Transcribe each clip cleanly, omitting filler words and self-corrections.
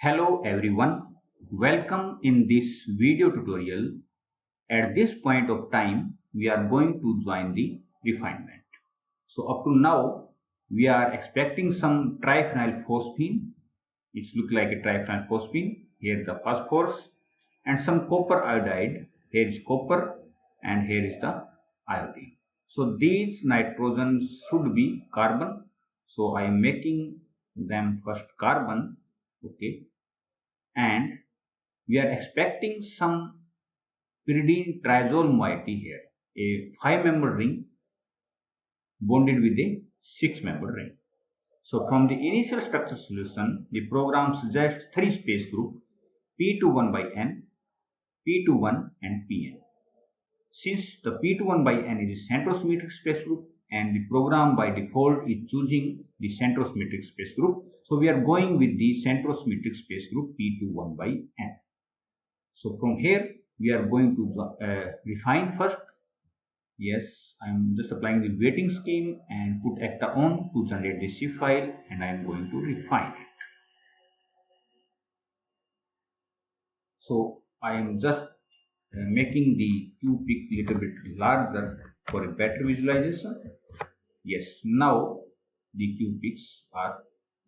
Hello everyone, welcome in this video tutorial. At this point of time, we are going to join the refinement. So up to now, we are expecting some triphenyl phosphine. It looks like a triphenyl phosphine. Here is the phosphorus and some copper iodide. Here is copper and here is the iodine. So these nitrogens should be carbon. So I am making them first carbon. Okay, and we are expecting some pyridine triazole moiety here, a 5-member ring bonded with a 6-member ring. So from the initial structure solution, the program suggests 3 space groups P21 by N, P21 and Pn. Since the P21 by N is a centrosymmetric space group and the program by default is choosing the centrosymmetric space group, so we are going with the centrosymmetric space group P21 by N. So from here we are going to refine first. Yes, I am just applying the weighting scheme and put acta on to generate the zip file, and I am going to refine it. So I am just making the Q peak little bit larger for a better visualization. Yes, now the Q peaks are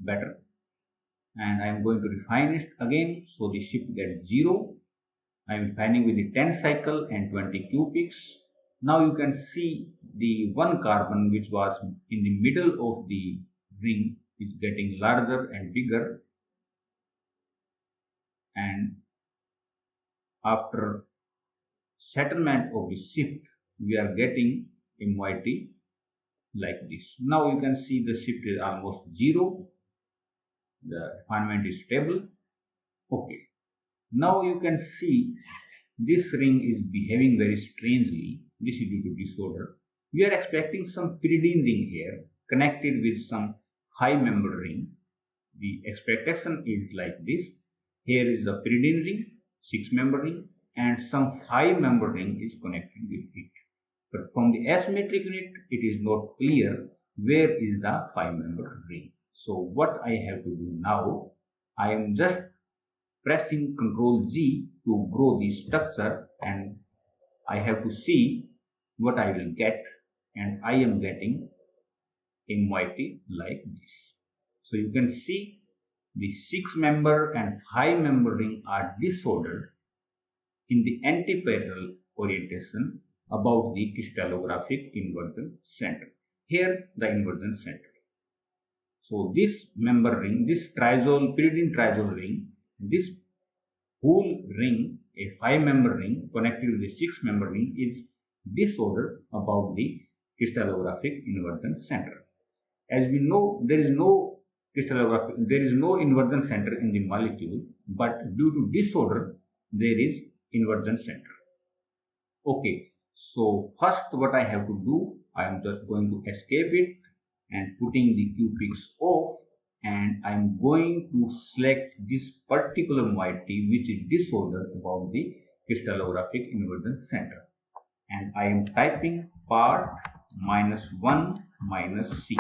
better, and I am going to refine it again so the shift gets 0. I am refining with the 10 cycle and 20 Q peaks. Now you can see the one carbon which was in the middle of the ring is getting larger and bigger, and after settlement of the shift we are getting a moiety like this. Now you can see the shift is almost 0. The refinement is stable. Okay. Now you can see this ring is behaving very strangely. This is due to disorder. We are expecting some pyridine ring here connected with some high member ring. The expectation is like this. Here is a pyridine ring, 6-member ring, and some 5-member ring is connected with it. But from the asymmetric unit, it is not clear where is the 5-member ring. So what I have to do now, I am just pressing Ctrl G to grow the structure, and I have to see what I will get, and I am getting a moiety like this. So you can see the 6-member and 5-member ring are disordered in the antiparallel orientation about the crystallographic inversion center. Here the inversion center. So this member ring, this pyridine triazole ring, this whole ring, a 5-member ring connected with a 6-member ring, is disordered about the crystallographic inversion center. As we know, there is no inversion center in the molecule, but due to disorder, there is inversion center. Okay, so first what I have to do, I am just going to escape it and putting the Q peaks off, and I am going to select this particular moiety which is disordered about the crystallographic inversion center, and I am typing part -1 minus C.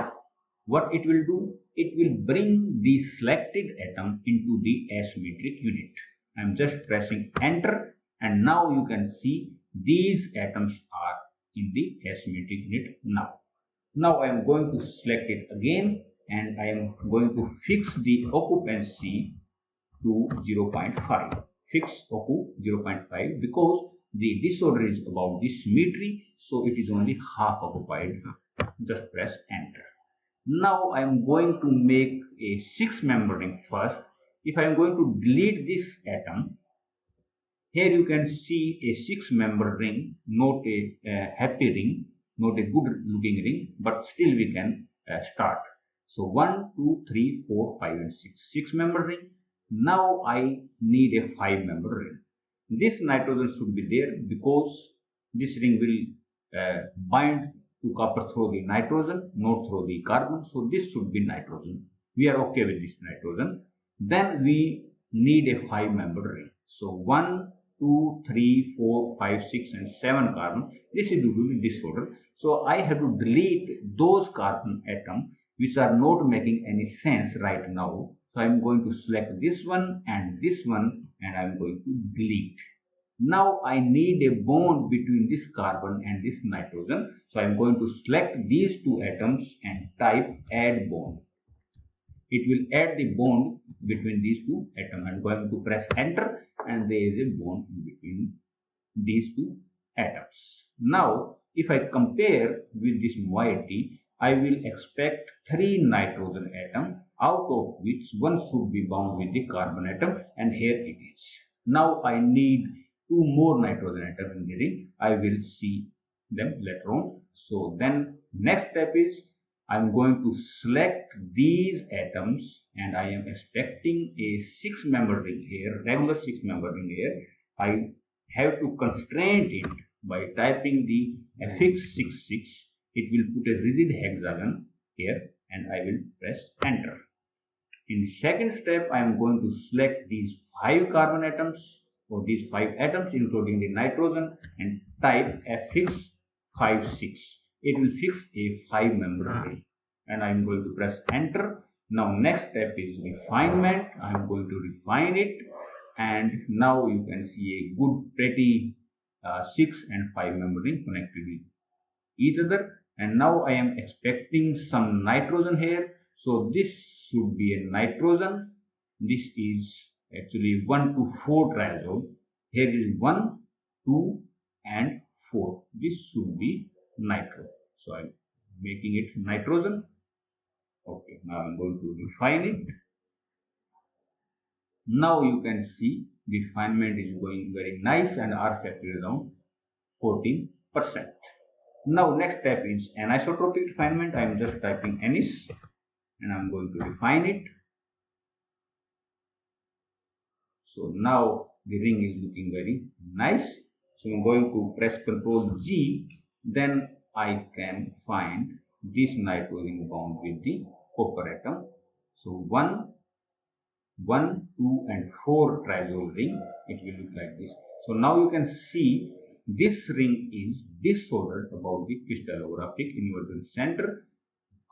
What it will do? It will bring the selected atom into the asymmetric unit. I am just pressing enter, and now you can see these atoms are in the asymmetric unit now. Now I am going to select it again, and I am going to fix the occupancy to 0.5. Fix occup 0.5 because the disorder is about the symmetry, so it is only half occupied. Just press enter. Now I am going to make a 6-member ring first. If I am going to delete this atom, here you can see a 6-member ring, not a happy ring, not a good looking ring, but still we can start. So 1, 2, 3, 4, 5 and 6 member ring. Now I need a 5-member ring. This nitrogen should be there because this ring will bind to copper through the nitrogen, not through the carbon. So this should be nitrogen. We are okay with this nitrogen. Then we need a 5-member ring. So 1, 2, 3, 4, 5, 6 and 7 carbon. This is due to disorder. So I have to delete those carbon atoms which are not making any sense right now. So I'm going to select this one and I'm going to delete. Now I need a bond between this carbon and this nitrogen. So I'm going to select these two atoms and type add bond. It will add the bond between these two atoms. I'm going to press enter and there is a bond between these two atoms. Now if I compare with this moiety, I will expect 3 nitrogen atoms, out of which one should be bound with the carbon atom, and here it is. Now I need 2 more nitrogen atoms in the ring. I will see them later on. So then next step is I'm going to select these atoms and I am expecting a 6-member ring here, regular 6-member ring here. I have to constrain it by typing the affix 66. It will put a rigid hexagon here and I will press enter. In the second step, I am going to select these 5 carbon atoms or these 5 atoms including the nitrogen and type affix 56. It will fix a 5-member ring and I am going to press enter. Now next step is refinement. I am going to refine it and now you can see a good pretty 6 and 5-member ring connected with each other. And now I am expecting some nitrogen here. So this should be a nitrogen. This is actually 1 to 4 triazole. Here is 1, 2 and 4. This should be nitro. So I'm making it nitrogen. Okay, now I'm going to refine it. Now you can see the refinement is going very nice and R factor is around 14%. Now next step is anisotropic refinement. I am just typing anis and I am going to refine it. So now the ring is looking very nice. So I am going to press Ctrl G. Then I can find this nitrogen bound with the copper atom. So 1, 2 and 4 triazole ring. It will look like this. So now you can see this ring is disordered about the crystallographic inversion center.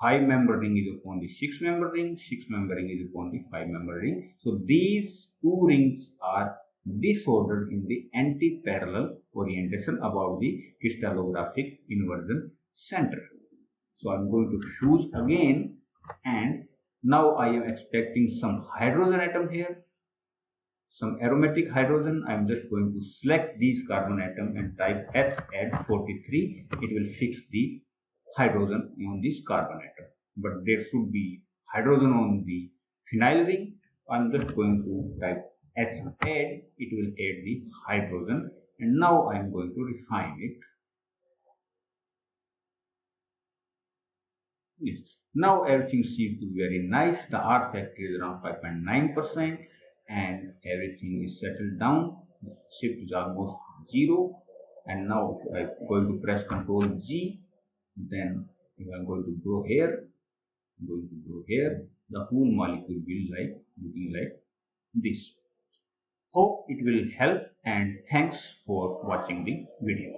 5-member ring is upon the 6-member ring, 6-member ring is upon the 5-member ring. So these two rings are disordered in the anti-parallel orientation about the crystallographic inversion center. So I am going to fuse again and now I am expecting some hydrogen atom here. Some aromatic hydrogen. I am just going to select these carbon atom and type H add 43. It will fix the hydrogen on this carbon atom. But there should be hydrogen on the phenyl ring. I am just going to type H add. It will add the hydrogen. And now I am going to refine it. Yes. Now everything seems to be very nice. The R factor is around 5.9%. And everything is settled down. The shift is almost 0. And now I'm going to press Ctrl G. Then I'm going to go here. I'm going to go here. The whole molecule will looking like this. Hope it will help and thanks for watching the video.